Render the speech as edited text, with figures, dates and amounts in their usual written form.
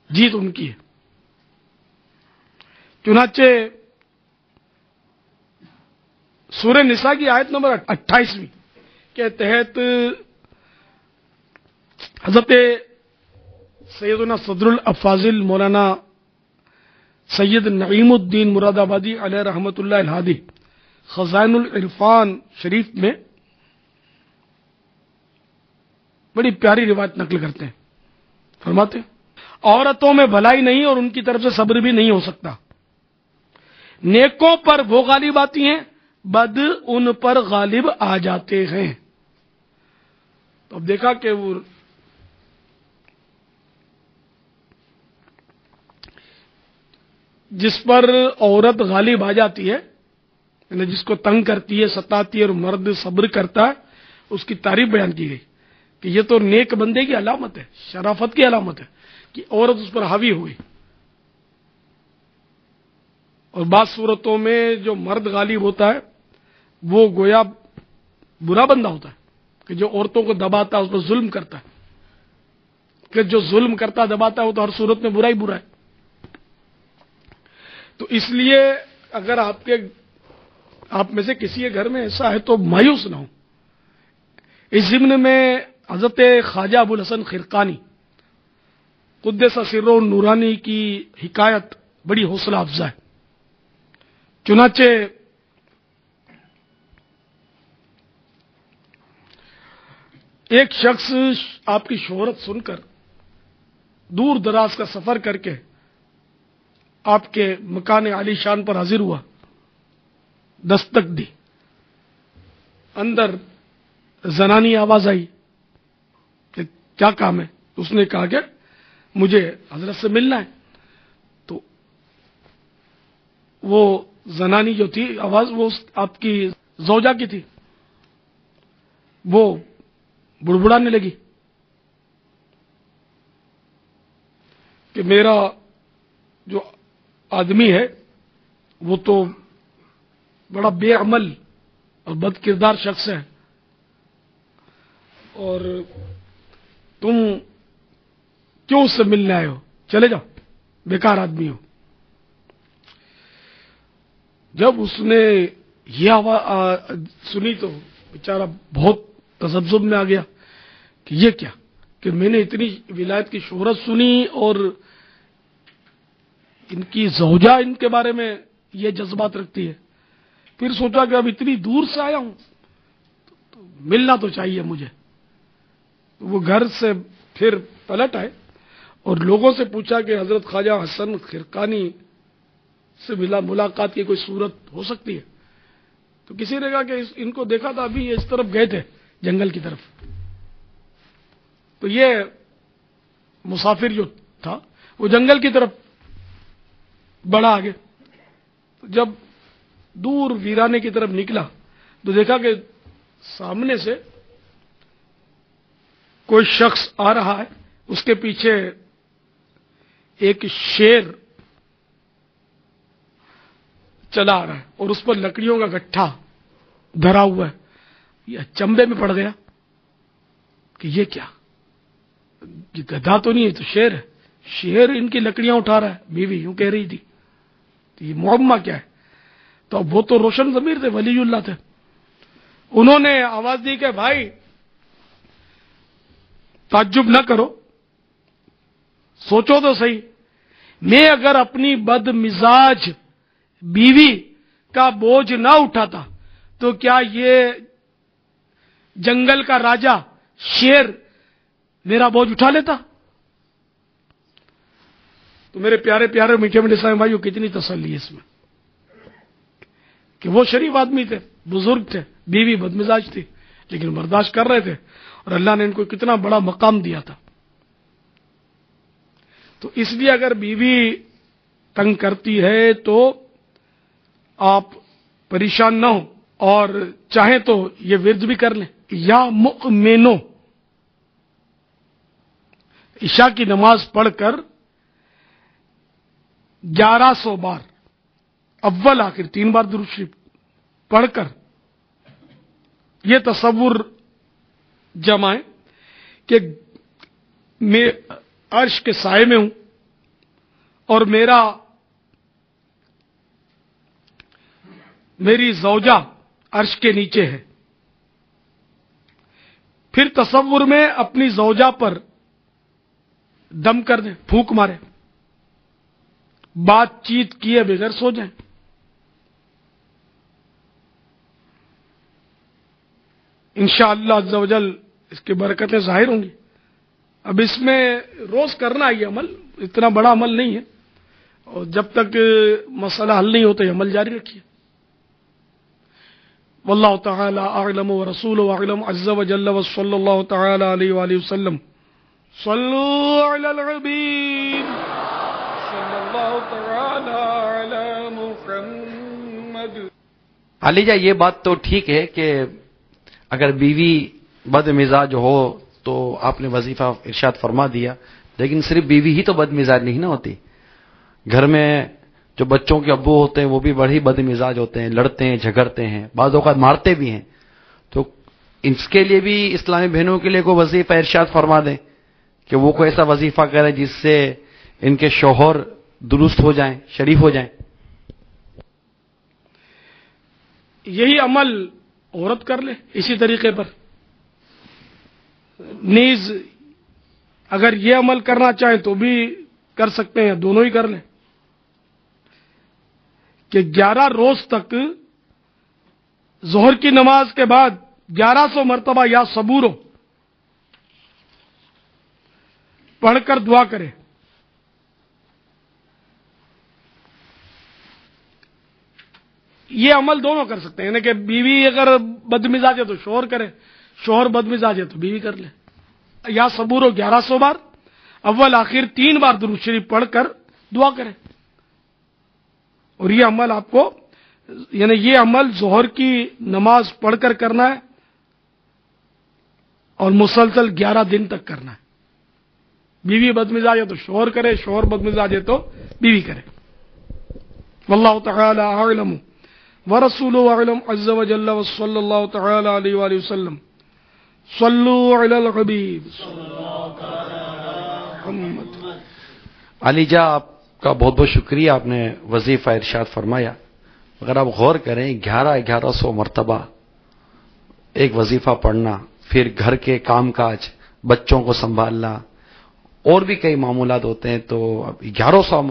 جیت ان کی ہے۔ چنانچہ سورہ نساء کی آیت نمبر 28 کے تحت حضرت سیدنا صدر الافاضل مولانا سید نعیم الدین مراد آبادی علیہ رحمۃ اللہ الہادی خزائن العرفان شریف میں بڑی پیاری روایت نقل کرتے ہیں، فرماتے ہیں عورتوں میں بھلائی نہیں اور ان کی طرف سے صبر بھی نہیں ہو سکتا، نیکوں پر وہ غالب آتی ہیں، بد ان پر غالب آ جاتے ہیں۔ تو اب دیکھا کہ وہ جس پر عورت غالب آ جاتی ہے، یعنی جس کو تنگ کرتی ہے، ستاتی ہے، اور مرد صبر کرتا ہے، اس کی تعریف بیان کی گئی کہ یہ تو نیک بندے کی علامت ہے، شرافت کی علامت ہے کہ عورت اس پر حاوی ہوئی۔ اور بعض صورتوں میں جو مرد غالب ہوتا ہے وہ گویا برا بندہ ہوتا ہے کہ جو عورتوں کو دباتا ہے، اس پر ظلم کرتا ہے، کہ جو ظلم کرتا دباتا ہے وہ تو ہر صورت میں برا ہی برا ہے۔ تو اس لیے اگر آپ میں سے کسی کے گھر میں ایسا ہے تو مایوس نہ ہو۔ اس ضمن میں حضرت خواجہ ابو الحسن خرقانی قدس سرہ نورانی کی حکایت بڑی حوصلہ افزا ہے۔ چنانچہ ایک شخص آپ کی شہرت سن کر دور دراز کا سفر کر کے آپ کے مکان عالی شان پر حاضر ہوا، دستک دی، اندر زنانی آواز آئی کہ کیا کام ہے؟ اس نے کہا کہ مجھے حضرت سے ملنا ہے۔ تو وہ زنانی جو تھی آواز، وہ آپ کی زوجہ کی تھی، وہ بڑبڑانے لگی کہ میرا جو آدمی ہے وہ تو بڑا بے عمل اور بد کردار شخص ہے، اور تم کیوں اس سے ملنے آئے ہو؟ چلے جاؤ، بیکار آدمی ہو۔ جب اس نے یہ آواز سنی تو بیچارہ بہت تذبذب میں آ گیا کہ یہ کیا، کہ میں نے اتنی ولایت کی شہرت سنی اور ان کی زوجہ ان کے بارے میں یہ جذبات رکھتی ہے۔ پھر سوچا کہ اب اتنی دور سے آیا ہوں تو ملنا تو چاہیے مجھے۔ وہ گھر سے پھر پلٹ آئے اور لوگوں سے پوچھا کہ حضرت خواجہ حسن خرقانی سے ملاقات کی کوئی صورت ہو سکتی ہے؟ تو کسی نے کہا کہ ان کو دیکھا تھا ابھی یہ اس طرف گئے تھے، جنگل کی طرف۔ تو یہ مسافر جو تھا وہ جنگل کی طرف بڑھا آگے۔ جب دور ویرانے کی طرف نکلا تو دیکھا کہ سامنے سے کوئی شخص آ رہا ہے، اس کے پیچھے ایک شیر چلا آ رہا ہے اور اس پر لکڑیوں کا گٹھا دھرا ہوا ہے۔ یہ چمبے میں پڑ گیا کہ یہ کیا، یہ گدھا تو نہیں ہے، تو شیر ہے، شیر ان کی لکڑیاں اٹھا رہا ہے، بیوی یوں کہہ رہی تھی، تو یہ معمہ کیا ہے؟ تو اب وہ تو روشن ضمیر تھے، ولی اللہ تھے، انہوں نے آواز دی کہ بھائی تعجب نہ کرو، سوچو تو صحیح، میں اگر اپنی بد مزاج بیوی کا بوجھ نہ اٹھاتا تو کیا یہ جنگل کا راجا شیر میرا بوجھ اٹھا لیتا؟ تو میرے پیارے پیارے میٹھے میٹھے اسلامی بھائیوں، کتنی تسلی ہے اس میں کہ وہ شریف آدمی تھے، بزرگ تھے، بیوی بدمزاج تھی، لیکن برداشت کر رہے تھے اور اللہ نے ان کو کتنا بڑا مقام دیا تھا۔ تو اس لیے اگر بیوی تنگ کرتی ہے تو آپ پریشان نہ ہوں، اور چاہیں تو یہ ورد بھی کر لیں، یا مؤمنو، عشاء کی نماز پڑھ کر 1100 بار اول آخر 3 بار درود شریف پڑھ کر یہ تصور جمائیں کہ میں عرش کے سائے میں ہوں اور میری زوجہ عرش کے نیچے ہے، پھر تصور میں اپنی زوجہ پر دم کر دیں، پھونک مارے، بات چیت کیے بغیر سو جائیں۔ انشاءاللہ عز و جل اس کی برکتیں ظاہر ہوں گی۔ اب اس میں روز کرنا یہ عمل اتنا بڑا عمل نہیں ہے، اور جب تک مسئلہ حل نہیں ہوتا یہ عمل جاری رکھیے۔ واللہ تعالی اعلم ورسولہ اعلم عز و جل وصلی اللہ تعالی علیہ وآلہ وسلم۔ صلوا علی الحبیب صلی اللہ تعالی علی محمد۔ علی جا، یہ بات تو ٹھیک ہے کہ اگر بیوی بد مزاج ہو تو آپ نے وظیفہ ارشاد فرما دیا، لیکن صرف بیوی ہی تو بد مزاج نہیں نہ ہوتی، گھر میں جو بچوں کے ابو ہوتے ہیں وہ بھی بڑے بد مزاج ہوتے ہیں، لڑتے ہیں، جھگڑتے ہیں، بعض اوقات مارتے بھی ہیں، تو اس کے لیے بھی اسلامی بہنوں کے لیے کوئی وظیفہ ارشاد فرما دیں کہ وہ کوئی ایسا وظیفہ کرے جس سے ان کے شوہر درست ہو جائیں، شریف ہو جائیں۔ یہی عمل عورت کر لے اسی طریقے پر، نیز اگر یہ عمل کرنا چاہیں تو بھی کر سکتے ہیں، دونوں ہی کر لیں کہ 11 روز تک ظہر کی نماز کے بعد 1100 مرتبہ یا صبورو پڑھ کر دعا کرے۔ یہ عمل دونوں کر سکتے ہیں، یعنی کہ بیوی اگر بد مزاج ہے تو شوہر کرے، شوہر بد مزاج ہے تو بیوی کر لے۔ یا صبورو 1100 بار، اول آخر 3 بار درود شریف پڑھ کر دعا کرے۔ اور یہ عمل آپ کو، یعنی یہ عمل ظہر کی نماز پڑھ کر کرنا ہے اور مسلسل 11 دن تک کرنا ہے۔ بیوی بد مزاج ہے تو شوہر کرے، شوہر بد مزاج ہے تو بیوی کرے۔ واللہ تعالی اعلم ورسولہ اعلم عز و جل وصلی اللہ تعالی علیہ وآلہ وسلم۔ صلوا علی الحبیب محمد۔ علی جا، آپ کا بہت بہت شکریہ، آپ نے وظیفہ ارشاد فرمایا۔ اگر آپ غور کریں 1100 مرتبہ ایک وظیفہ پڑھنا، پھر گھر کے کام کاج، بچوں کو سنبھالنا، اور بھی کئی معمولات ہوتے ہیں، تو اب 1100